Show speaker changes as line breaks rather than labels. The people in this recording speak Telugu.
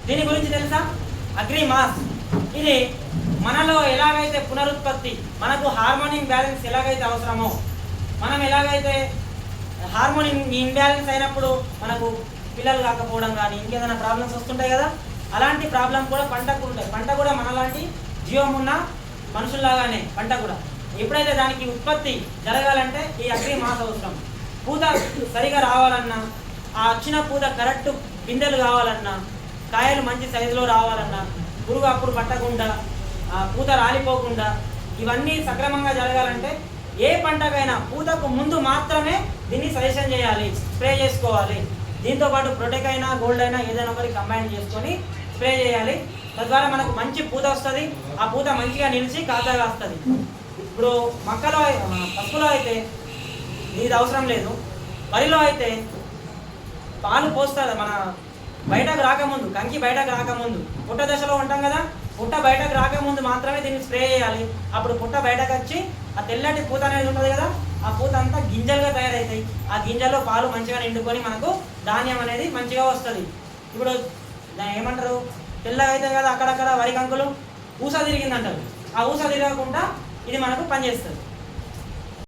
దీని గురించి తెలుసా? Agri mass. ఇది మనలో ఎలాగైతే పునరుత్పత్తి, మనకు హార్మోనియం బ్యాలెన్స్ ఎలాగైతే అవసరమో, మనం ఎలాగైతే హార్మోనియం ఇంబ్యాలెన్స్ అయినప్పుడు మనకు పిల్లలు కాకపోవడం కానీ ఇంకేదైనా ప్రాబ్లమ్స్ వస్తుంటాయి కదా, అలాంటి ప్రాబ్లం కూడా పంటకు ఉంటాయి. పంట కూడా మనలాంటి జీవం ఉన్న మనుషుల్లాగానే పంట కూడా. ఎప్పుడైతే దానికి ఉత్పత్తి జరగాలంటే ఈ అగ్రి మాస్ అవసరం. పూత సరిగా రావాలన్నా, ఆ వచ్చిన పూత కరెక్ట్ పిందెలు కావాలన్నా, కాయలు మంచి సైజులో రావాలన్నా, పురుగు అప్పుడు పట్టకుండా, పూత రాలిపోకుండా, ఇవన్నీ సక్రమంగా జరగాలంటే ఏ పంటకైనా పూతకు ముందు మాత్రమే దీన్ని సజెషన్ చేయాలి, స్ప్రే చేసుకోవాలి. దీంతోపాటు ప్రొటెక్ అయినా గోల్డ్ అయినా ఏదైనా ఒకటి కంబైన్ చేసుకొని స్ప్రే చేయాలి. తద్వారా మనకు మంచి పూత వస్తుంది. ఆ పూత మంచిగా నిలిచి కాతగా వస్తుంది. ఇప్పుడు మొక్కలో పసుపులో అయితే ఇది అవసరం లేదు. వరిలో అయితే పాలు పోస్తుంది. మన బయటకు రాకముందు, కంకి బయటకు రాకముందు, పుట్ట దశలో ఉంటాం కదా, పుట్ట బయటకు రాకముందు మాత్రమే దీన్ని స్ప్రే చేయాలి. అప్పుడు పుట్ట బయటకు వచ్చి ఆ తెల్లటి పూత అనేది ఉంటుంది కదా, ఆ పూత అంతా గింజలుగా తయారవుతాయి. ఆ గింజల్లో పాలు మంచిగా నిండుకొని మనకు ధాన్యం అనేది మంచిగా వస్తుంది. ఇప్పుడు ఏమంటారు, తెల్లగా అవుతాయి కదా అక్కడక్కడ వరి కంకులు, ఊస తిరిగిందంటారు. ఆ ఊస తిరగకుండా ఇది మనకు పనిచేస్తుంది.